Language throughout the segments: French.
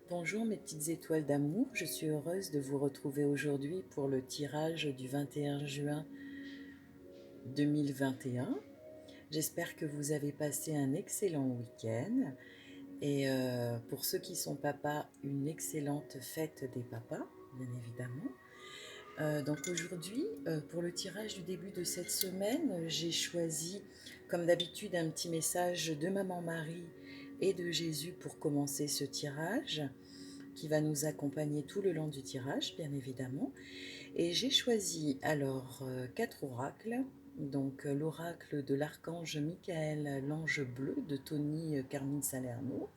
Bonjour mes petites étoiles d'amour, je suis heureuse de vous retrouver aujourd'hui pour le tirage du 21 juin 2021. J'espère que vous avez passé un excellent week-end et pour ceux qui sont papas, une excellente fête des papas, bien évidemment. Donc aujourd'hui, pour le tirage du début de cette semaine, j'ai choisi, comme d'habitude, un petit message de Maman Marie et de Jésus pour commencer ce tirage, qui va nous accompagner tout le long du tirage, bien évidemment. Et j'ai choisi alors 4 oracles. Donc l'oracle de l'archange Michael, l'ange bleu de Tony Carmine Salerno.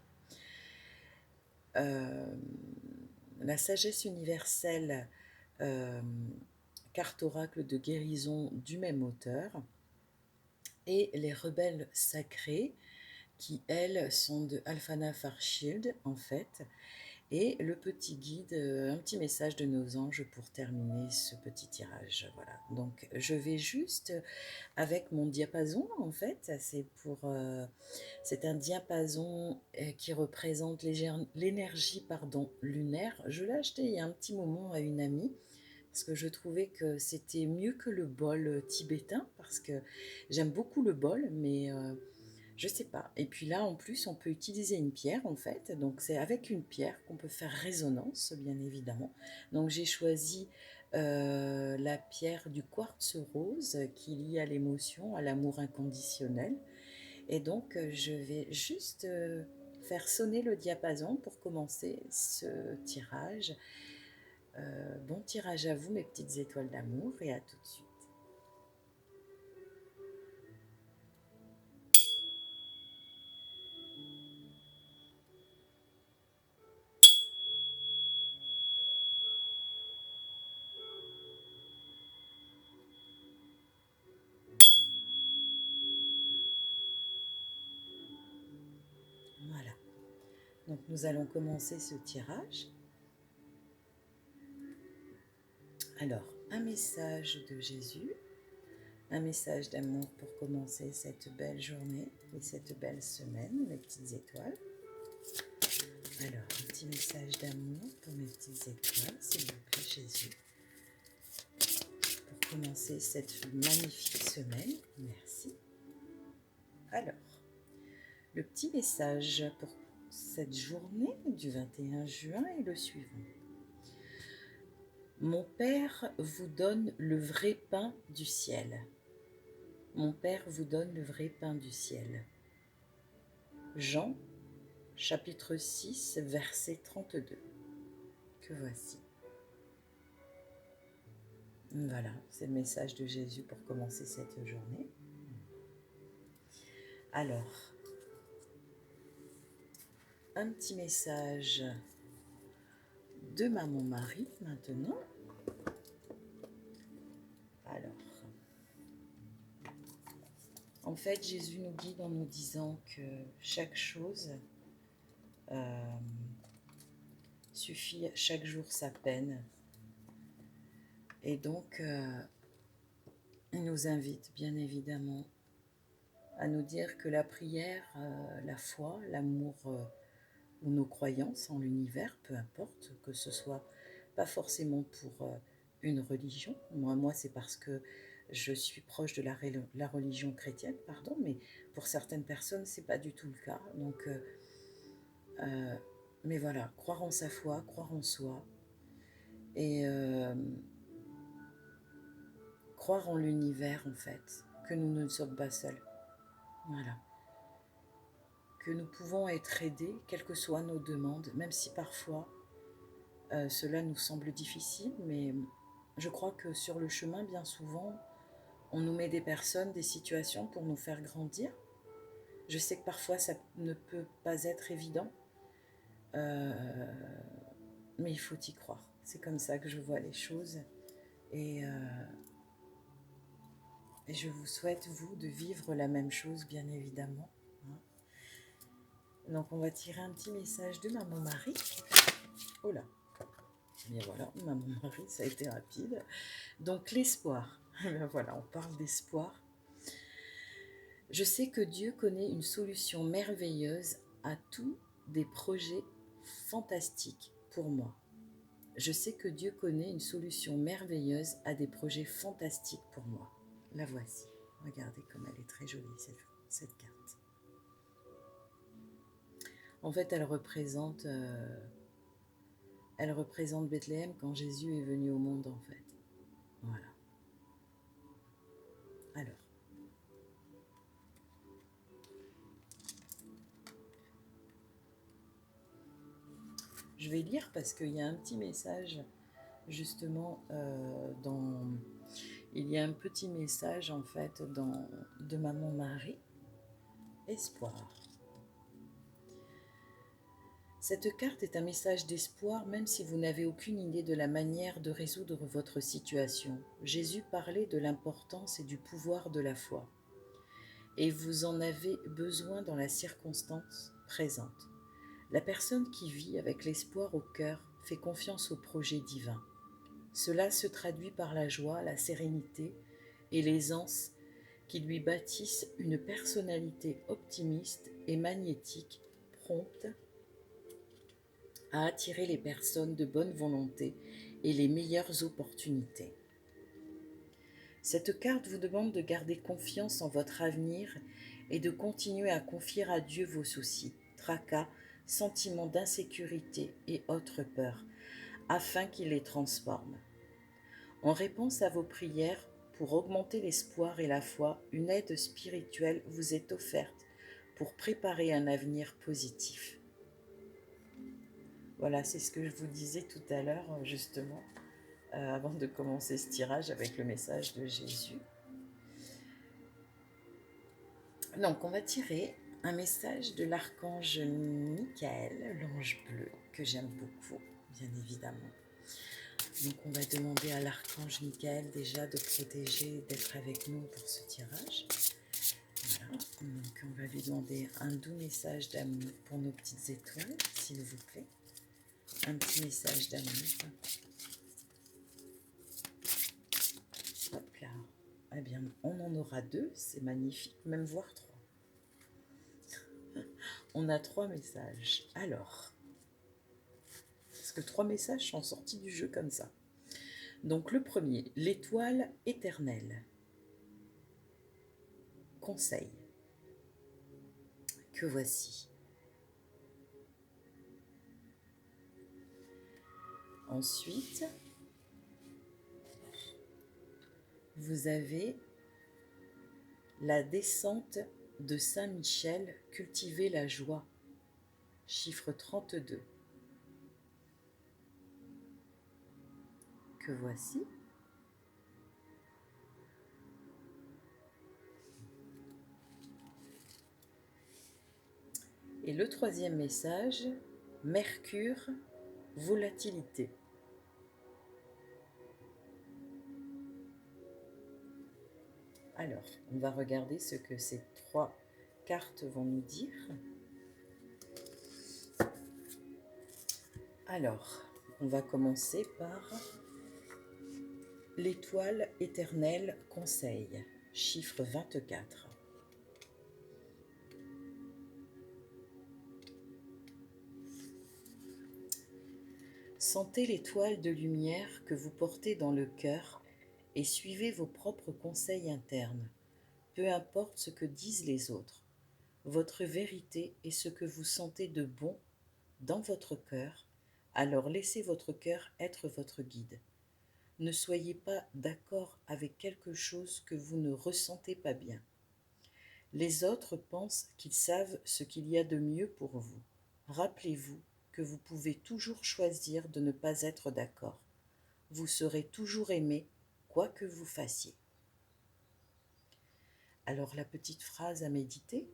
Euh, la sagesse universelle, euh, carte oracle de guérison du même auteur. Et les rebelles sacrés, qui elles sont de Alfana Farshield en fait. Et le petit guide, un petit message de nos anges pour terminer ce petit tirage. Voilà. Donc je vais juste avec mon diapason en fait. C'est un diapason qui représente l'énergie lunaire. Je l'ai acheté il y a un petit moment à une amie parce que je trouvais que c'était mieux que le bol tibétain parce que j'aime beaucoup le bol, mais je sais pas. Et puis là, en plus, on peut utiliser une pierre, en fait. Donc, c'est avec une pierre qu'on peut faire résonance, bien évidemment. Donc, j'ai choisi la pierre du quartz rose qui lie à l'émotion, à l'amour inconditionnel. Et donc, je vais juste faire sonner le diapason pour commencer ce tirage. Bon tirage à vous, mes petites étoiles d'amour, et à tout de suite. Voilà. Donc, nous allons commencer ce tirage. Alors, un message de Jésus, un message d'amour pour commencer cette belle journée et cette belle semaine, mes petites étoiles. Alors, un petit message d'amour pour mes petites étoiles, s'il vous plaît, Jésus, pour commencer cette magnifique semaine. Merci. Alors, le petit message pour cette journée du 21 juin est le suivant. Mon Père vous donne le vrai pain du ciel. Mon Père vous donne le vrai pain du ciel. Jean, chapitre 6, verset 32. Que voici. Voilà, c'est le message de Jésus pour commencer cette journée. Alors, un petit message de Maman Marie maintenant. Alors, en fait, Jésus nous guide en nous disant que chaque chose suffit chaque jour sa peine. Et donc, il nous invite bien évidemment à nous dire que la prière, la foi, l'amour ou nos croyances en l'univers, peu importe, que ce soit pas forcément pour une religion. Moi c'est parce que je suis proche de la religion chrétienne, pardon, mais pour certaines personnes, c'est pas du tout le cas. Donc, mais voilà, croire en sa foi, croire en soi et croire en l'univers en fait, que nous ne sommes pas seuls. Voilà. Que nous pouvons être aidés, quelles que soient nos demandes, même si parfois cela nous semble difficile, mais je crois que sur le chemin, bien souvent, on nous met des personnes, des situations pour nous faire grandir. Je sais que parfois ça ne peut pas être évident, euh, mais il faut y croire. C'est comme ça que je vois les choses. Et, et je vous souhaite, vous, de vivre la même chose, bien évidemment. Donc on va tirer un petit message de Maman Marie. Oh là. Et voilà, Maman Marie, ça a été rapide. Donc l'espoir. Voilà, on parle d'espoir. Je sais que Dieu connaît une solution merveilleuse à tous des projets fantastiques pour moi. Je sais que Dieu connaît une solution merveilleuse à des projets fantastiques pour moi. La voici. Regardez comme elle est très jolie, cette carte. En fait, elle représente Bethléem quand Jésus est venu au monde, en fait. Voilà. Alors, je vais lire parce qu'il y a un petit message, justement, il y a un petit message, en fait, de Maman Marie. Espoir. Cette carte est un message d'espoir même si vous n'avez aucune idée de la manière de résoudre votre situation. Jésus parlait de l'importance et du pouvoir de la foi. Et vous en avez besoin dans la circonstance présente. La personne qui vit avec l'espoir au cœur fait confiance au projet divin. Cela se traduit par la joie, la sérénité et l'aisance qui lui bâtissent une personnalité optimiste et magnétique, prompte à attirer les personnes de bonne volonté et les meilleures opportunités. Cette carte vous demande de garder confiance en votre avenir et de continuer à confier à Dieu vos soucis, tracas, sentiments d'insécurité et autres peurs, afin qu'il les transforme. En réponse à vos prières, pour augmenter l'espoir et la foi, une aide spirituelle vous est offerte pour préparer un avenir positif. Voilà, c'est ce que je vous disais tout à l'heure, justement, avant de commencer ce tirage avec le message de Jésus. Donc, on va tirer un message de l'archange Michael, l'ange bleu, que j'aime beaucoup, bien évidemment. Donc, on va demander à l'archange Michael déjà de protéger, d'être avec nous pour ce tirage. Voilà, donc on va lui demander un doux message d'amour pour nos petites étoiles, s'il vous plaît. Un petit message d'amour. Hop là. Eh bien, on en aura 2, c'est magnifique, même voire 3. On a 3 messages. Alors, parce que 3 messages sont sortis du jeu comme ça. Donc le premier, l'étoile éternelle. Conseil. Que voici. Ensuite, vous avez la descente de Saint-Michel, cultiver la joie. Chiffre 32. Que voici. Et le troisième message, Mercure, volatilité. Alors, on va regarder ce que ces 3 cartes vont nous dire. Alors, on va commencer par l'étoile éternelle conseil, chiffre 24. Sentez l'étoile de lumière que vous portez dans le cœur et suivez vos propres conseils internes, peu importe ce que disent les autres. Votre vérité est ce que vous sentez de bon dans votre cœur, alors laissez votre cœur être votre guide. Ne soyez pas d'accord avec quelque chose que vous ne ressentez pas bien. Les autres pensent qu'ils savent ce qu'il y a de mieux pour vous. Rappelez-vous que vous pouvez toujours choisir de ne pas être d'accord. Vous serez toujours aimé, quoi que vous fassiez. Alors la petite phrase à méditer.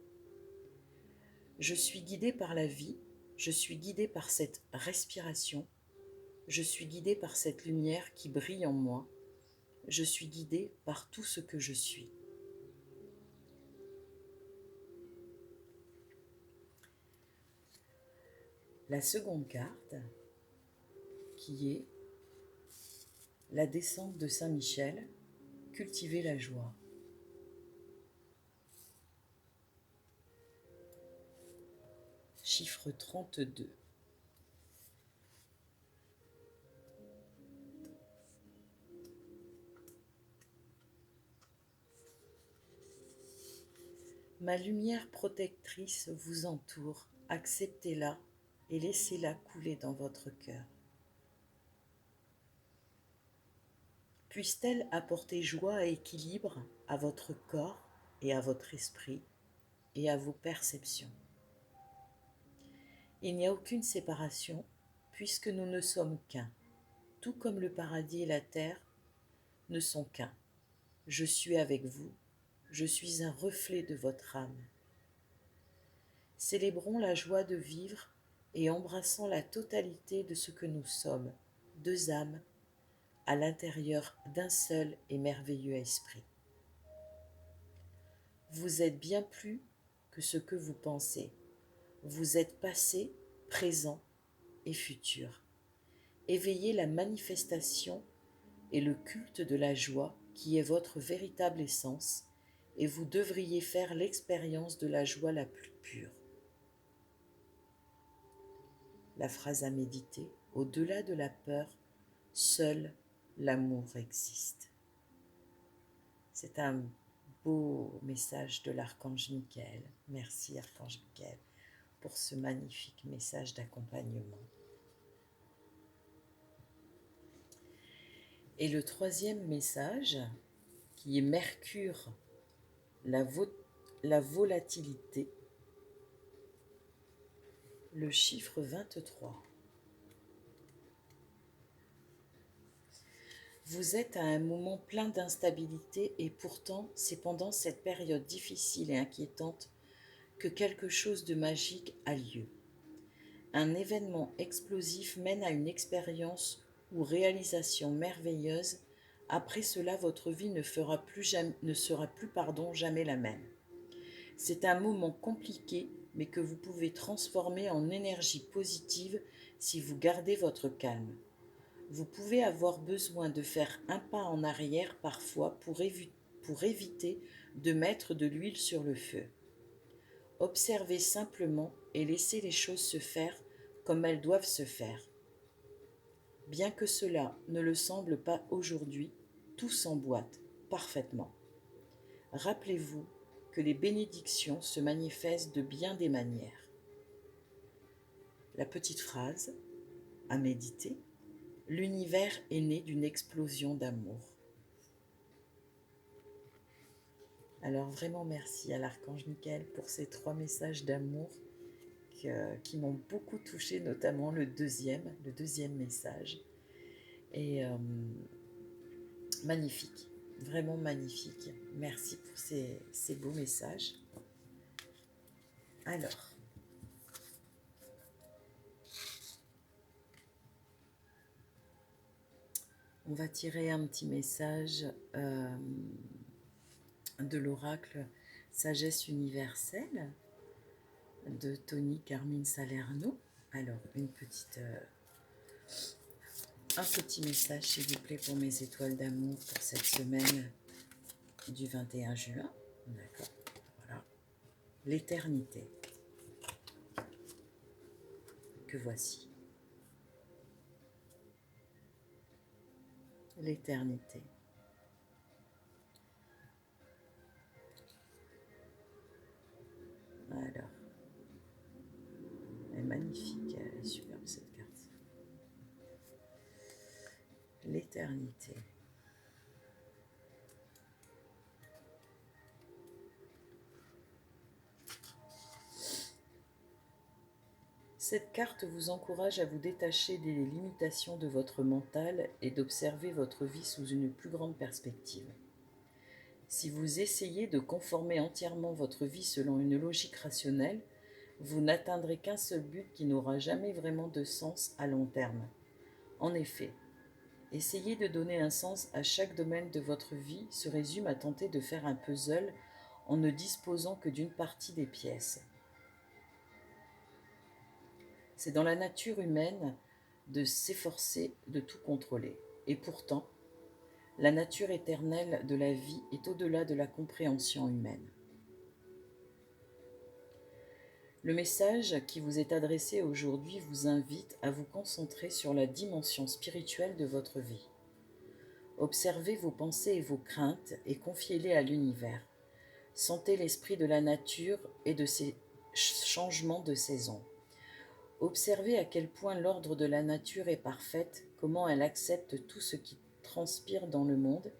Je suis guidé par la vie, je suis guidé par cette respiration, je suis guidé par cette lumière qui brille en moi, je suis guidé par tout ce que je suis. La seconde carte, qui est la descente de Saint-Michel, cultiver la joie. Chiffre 32. Ma lumière protectrice vous entoure, acceptez-la et laissez-la couler dans votre cœur. Puisse-t-elle apporter joie et équilibre à votre corps et à votre esprit et à vos perceptions. Il n'y a aucune séparation puisque nous ne sommes qu'un, tout comme le paradis et la terre ne sont qu'un. Je suis avec vous, je suis un reflet de votre âme. Célébrons la joie de vivre et embrassons la totalité de ce que nous sommes, deux âmes, à l'intérieur d'un seul et merveilleux esprit. Vous êtes bien plus que ce que vous pensez. Vous êtes passé, présent et futur. Éveillez la manifestation et le culte de la joie qui est votre véritable essence et vous devriez faire l'expérience de la joie la plus pure. La phrase à méditer, au-delà de la peur, seul l'amour existe. C'est un beau message de l'archange Michael. Merci archange Michael pour ce magnifique message d'accompagnement. Et le troisième message, qui est Mercure, la volatilité, le chiffre 23. Vous êtes à un moment plein d'instabilité et pourtant c'est pendant cette période difficile et inquiétante que quelque chose de magique a lieu. Un événement explosif mène à une expérience ou réalisation merveilleuse. Après cela, votre vie ne sera plus jamais la même. C'est un moment compliqué, mais que vous pouvez transformer en énergie positive si vous gardez votre calme. Vous pouvez avoir besoin de faire un pas en arrière parfois pour éviter de mettre de l'huile sur le feu. Observez simplement et laissez les choses se faire comme elles doivent se faire. Bien que cela ne le semble pas aujourd'hui, tout s'emboîte parfaitement. Rappelez-vous que les bénédictions se manifestent de bien des manières. La petite phrase à méditer, l'univers est né d'une explosion d'amour. Alors vraiment merci à l'archange Michael pour ces 3 messages d'amour qui m'ont beaucoup touchée, notamment le deuxième message. Et magnifique, vraiment magnifique. Merci pour ces beaux messages. Alors, on va tirer un petit message de l'oracle Sagesse universelle de Tony Carmine Salerno. Alors, un petit message, s'il vous plaît, pour mes étoiles d'amour pour cette semaine du 21 juin. D'accord, voilà. L'éternité. Que voici. L'éternité. Alors, elle est magnifique, elle est superbe cette carte. L'éternité. Cette carte vous encourage à vous détacher des limitations de votre mental et d'observer votre vie sous une plus grande perspective. Si vous essayez de conformer entièrement votre vie selon une logique rationnelle, vous n'atteindrez qu'un seul but qui n'aura jamais vraiment de sens à long terme. En effet, essayer de donner un sens à chaque domaine de votre vie se résume à tenter de faire un puzzle en ne disposant que d'une partie des pièces. C'est dans la nature humaine de s'efforcer de tout contrôler. Et pourtant, la nature éternelle de la vie est au-delà de la compréhension humaine. Le message qui vous est adressé aujourd'hui vous invite à vous concentrer sur la dimension spirituelle de votre vie. Observez vos pensées et vos craintes et confiez-les à l'univers. Sentez l'esprit de la nature et de ses changements de saison. Observez à quel point l'ordre de la nature est parfaite, comment elle accepte tout ce qui transpire dans le monde.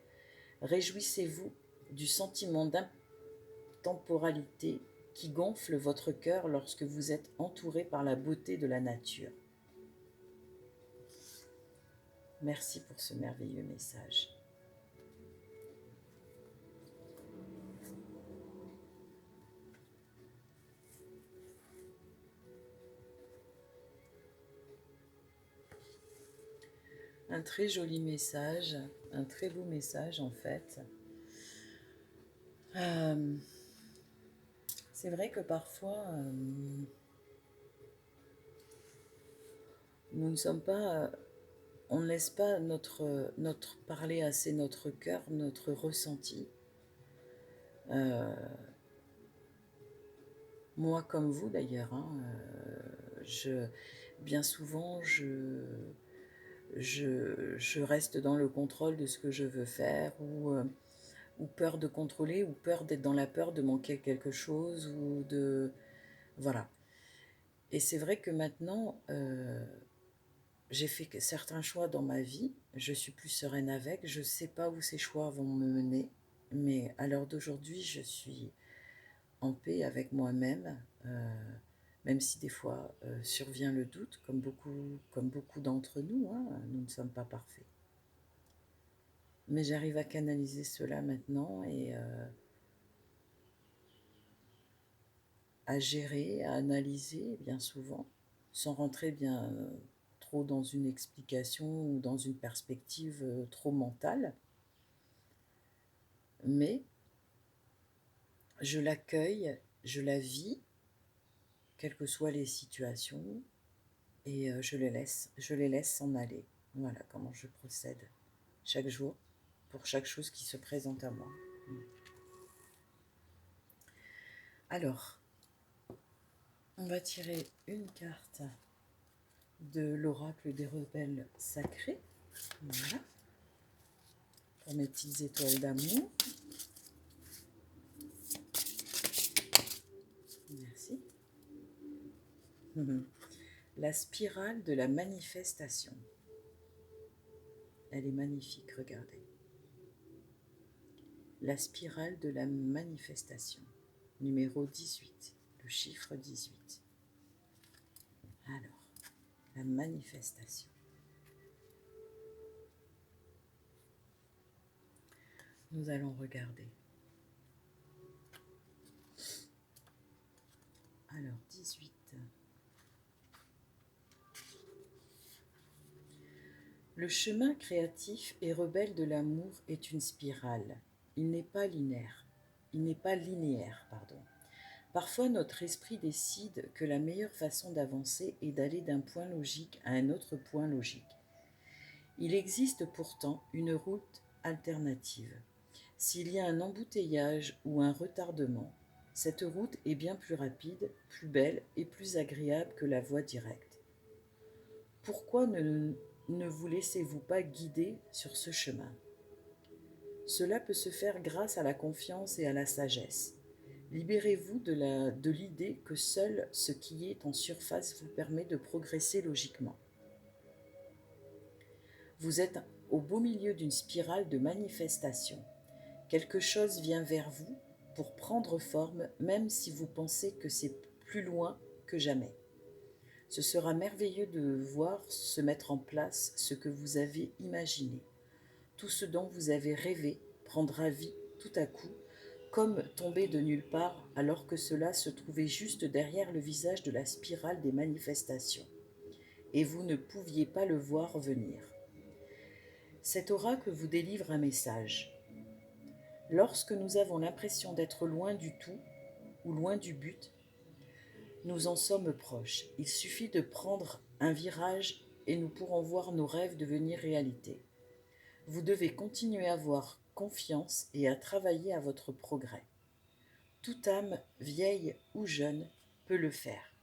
Réjouissez-vous du sentiment d'intemporalité qui gonfle votre cœur lorsque vous êtes entouré par la beauté de la nature. Merci pour ce merveilleux message. Un très joli message, un très beau message en fait. C'est vrai que parfois, nous ne sommes pas, on ne laisse pas notre parler assez notre cœur, notre ressenti. Moi comme vous d'ailleurs, hein, bien souvent je reste dans le contrôle de ce que je veux faire ou peur de contrôler ou peur d'être dans la peur de manquer quelque chose ou de... Voilà. Et c'est vrai que maintenant, j'ai fait certains choix dans ma vie, je suis plus sereine avec, je ne sais pas où ces choix vont me mener, mais à l'heure d'aujourd'hui, je suis en paix avec moi-même, même si des fois survient le doute, comme beaucoup d'entre nous, hein, nous ne sommes pas parfaits. Mais j'arrive à canaliser cela maintenant et à gérer, à analyser bien souvent, sans rentrer bien trop dans une explication ou dans une perspective trop mentale. Mais je l'accueille, je la vis, quelles que soient les situations, et je les laisse s'en aller. Voilà comment je procède chaque jour pour chaque chose qui se présente à moi. Alors, on va tirer une carte de l'oracle des rebelles sacrés. Voilà. Pour mes petites étoiles d'amour. Merci. La spirale de la manifestation. Elle est magnifique, regardez. La spirale de la manifestation. Numéro 18, le chiffre 18. Alors, la manifestation. Nous allons regarder. Alors, 18. Le chemin créatif et rebelle de l'amour est une spirale. Il n'est pas linéaire. Parfois, notre esprit décide que la meilleure façon d'avancer est d'aller d'un point logique à un autre point logique. Il existe pourtant une route alternative. S'il y a un embouteillage ou un retardement, cette route est bien plus rapide, plus belle et plus agréable que la voie directe. Pourquoi ne vous laissez-vous pas guider sur ce chemin ? Cela peut se faire grâce à la confiance et à la sagesse. Libérez-vous de l'idée que seul ce qui est en surface vous permet de progresser logiquement. Vous êtes au beau milieu d'une spirale de manifestation. Quelque chose vient vers vous pour prendre forme, même si vous pensez que c'est plus loin que jamais. Ce sera merveilleux de voir se mettre en place ce que vous avez imaginé. Tout ce dont vous avez rêvé prendra vie tout à coup, comme tombé de nulle part, alors que cela se trouvait juste derrière le visage de la spirale des manifestations. Et vous ne pouviez pas le voir venir. Cet oracle vous délivre un message. Lorsque nous avons l'impression d'être loin du tout ou loin du but, nous en sommes proches. Il suffit de prendre un virage et nous pourrons voir nos rêves devenir réalité. Vous devez continuer à avoir confiance et à travailler à votre progrès. Toute âme, vieille ou jeune, peut le faire.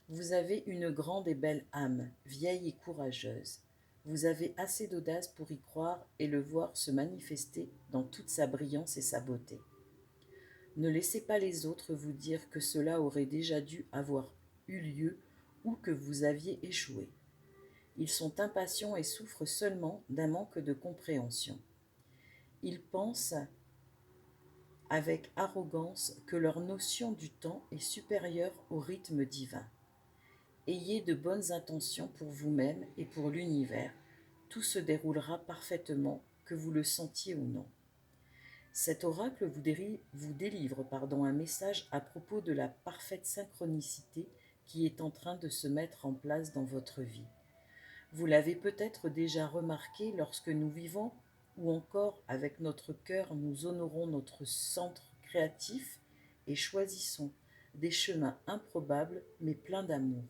Vous avez une grande et belle âme, vieille et courageuse. Vous avez assez d'audace pour y croire et le voir se manifester dans toute sa brillance et sa beauté. Ne laissez pas les autres vous dire que cela aurait déjà dû avoir eu lieu ou que vous aviez échoué. Ils sont impatients et souffrent seulement d'un manque de compréhension. Ils pensent avec arrogance que leur notion du temps est supérieure au rythme divin. Ayez de bonnes intentions pour vous-même et pour l'univers. Tout se déroulera parfaitement, que vous le sentiez ou non. Cet oracle vous délivre un message à propos de la parfaite synchronicité qui est en train de se mettre en place dans votre vie. Vous l'avez peut-être déjà remarqué lorsque nous vivons ou encore avec notre cœur nous honorons notre centre créatif et choisissons des chemins improbables mais pleins d'amour.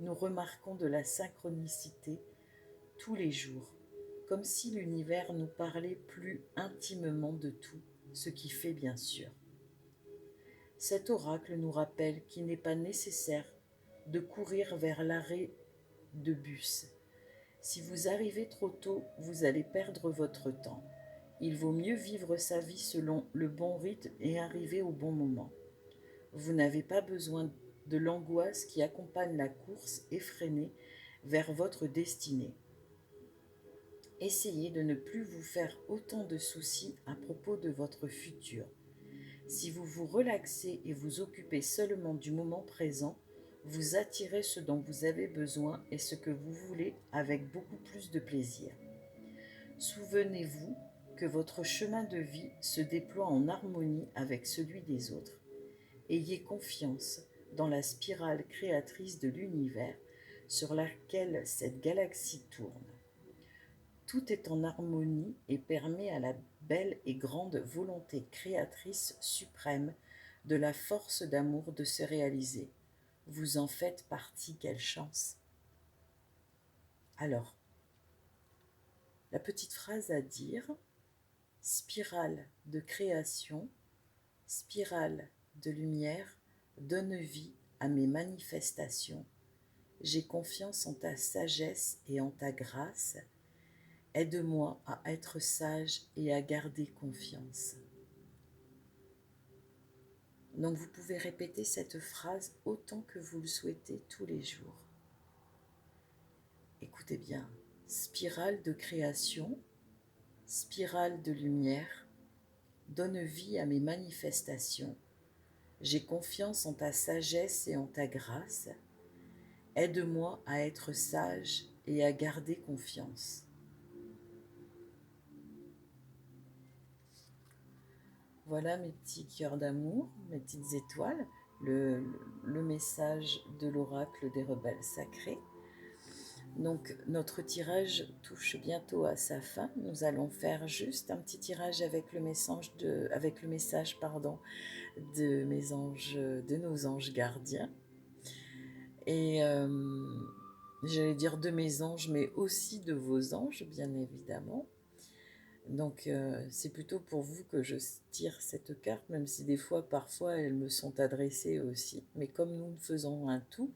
Nous remarquons de la synchronicité tous les jours, comme si l'univers nous parlait plus intimement de tout, ce qui fait bien sûr. Cet oracle nous rappelle qu'il n'est pas nécessaire de courir vers l'arrêt de bus. Si vous arrivez trop tôt, vous allez perdre votre temps. Il vaut mieux vivre sa vie selon le bon rythme et arriver au bon moment. Vous n'avez pas besoin de l'angoisse qui accompagne la course effrénée vers votre destinée. Essayez de ne plus vous faire autant de soucis à propos de votre futur. Si vous vous relaxez et vous occupez seulement du moment présent, vous attirez ce dont vous avez besoin et ce que vous voulez avec beaucoup plus de plaisir. Souvenez-vous que votre chemin de vie se déploie en harmonie avec celui des autres. Ayez confiance dans la spirale créatrice de l'univers sur laquelle cette galaxie tourne. Tout est en harmonie et permet à la belle et grande volonté créatrice suprême de la force d'amour de se réaliser. Vous en faites partie, quelle chance! Alors, la petite phrase à dire, spirale de création, spirale de lumière, donne vie à mes manifestations. J'ai confiance en ta sagesse et en ta grâce. Aide-moi à être sage et à garder confiance. Donc vous pouvez répéter cette phrase autant que vous le souhaitez tous les jours. Écoutez bien, spirale de création, spirale de lumière, donne vie à mes manifestations. J'ai confiance en ta sagesse et en ta grâce. Aide-moi à être sage et à garder confiance. Voilà mes petits cœurs d'amour, mes petites étoiles, le message de l'oracle des rebelles sacrés. Donc notre tirage touche bientôt à sa fin. Nous allons faire juste un petit tirage avec le message de nos anges gardiens. Et j'allais dire de mes anges, mais aussi de vos anges, bien évidemment. Donc c'est plutôt pour vous que je tire cette carte, même si parfois elles me sont adressées aussi. Mais comme nous faisons un tout,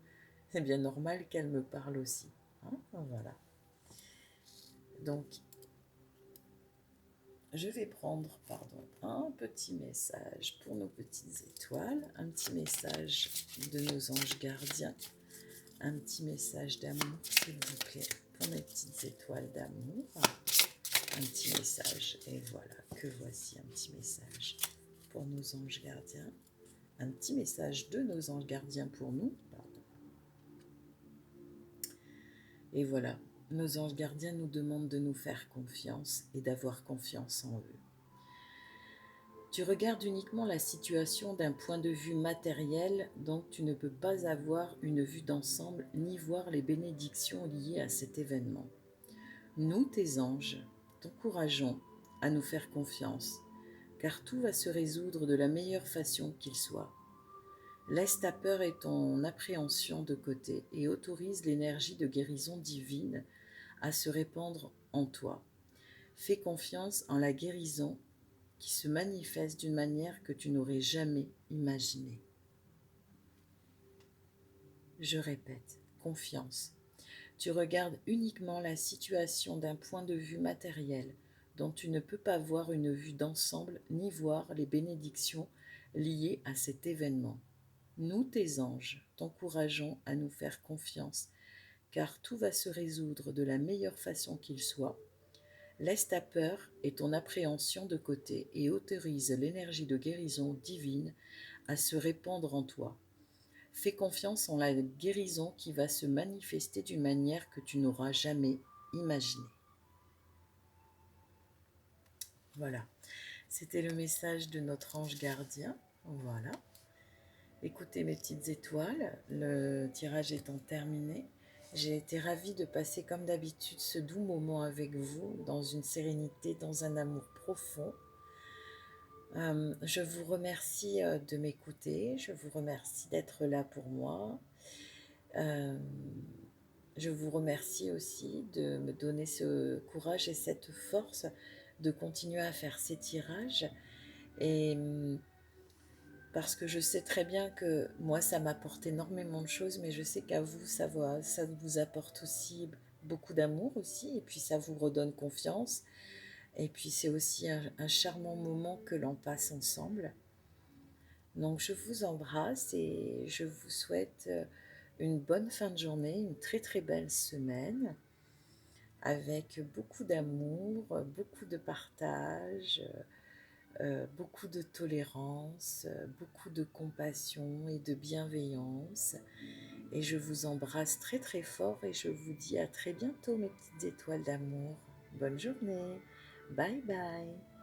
c'est bien normal qu'elles me parlent aussi. Hein, voilà. Donc je vais prendre un petit message pour nos petites étoiles, un petit message de nos anges gardiens, un petit message d'amour, s'il vous plaît, pour mes petites étoiles d'amour. Un petit message, et voilà, que voici un petit message pour nos anges gardiens, un petit message de nos anges gardiens pour nous, et voilà, nos anges gardiens nous demandent de nous faire confiance et d'avoir confiance en eux. Tu regardes uniquement la situation d'un point de vue matériel, donc tu ne peux pas avoir une vue d'ensemble ni voir les bénédictions liées à cet événement. Nous, tes anges, t'encourageons à nous faire confiance, car tout va se résoudre de la meilleure façon qu'il soit. Laisse ta peur et ton appréhension de côté et autorise l'énergie de guérison divine à se répandre en toi. Fais confiance en la guérison qui se manifeste d'une manière que tu n'aurais jamais imaginée. Je répète, confiance. Tu regardes uniquement la situation d'un point de vue matériel, dont tu ne peux pas voir une vue d'ensemble ni voir les bénédictions liées à cet événement. Nous, tes anges, t'encourageons à nous faire confiance, car tout va se résoudre de la meilleure façon qu'il soit. Laisse ta peur et ton appréhension de côté et autorise l'énergie de guérison divine à se répandre en toi. Fais confiance en la guérison qui va se manifester d'une manière que tu n'auras jamais imaginée. Voilà, c'était le message de notre ange gardien. Voilà. Écoutez mes petites étoiles, le tirage étant terminé, j'ai été ravie de passer comme d'habitude ce doux moment avec vous, dans une sérénité, dans un amour profond. Je vous remercie de m'écouter, je vous remercie d'être là pour moi. Euh, je vous remercie aussi de me donner ce courage et cette force de continuer à faire ces tirages. Et parce que je sais très bien que moi, ça m'apporte énormément de choses, mais je sais qu'à vous, ça vous apporte aussi beaucoup d'amour aussi, et puis ça vous redonne confiance. Et puis c'est aussi un charmant moment que l'on passe ensemble. Donc je vous embrasse et je vous souhaite une bonne fin de journée, une très très belle semaine, avec beaucoup d'amour, beaucoup de partage, beaucoup de tolérance, beaucoup de compassion et de bienveillance. Et je vous embrasse très très fort et je vous dis à très bientôt mes petites étoiles d'amour. Bonne journée. Bye bye.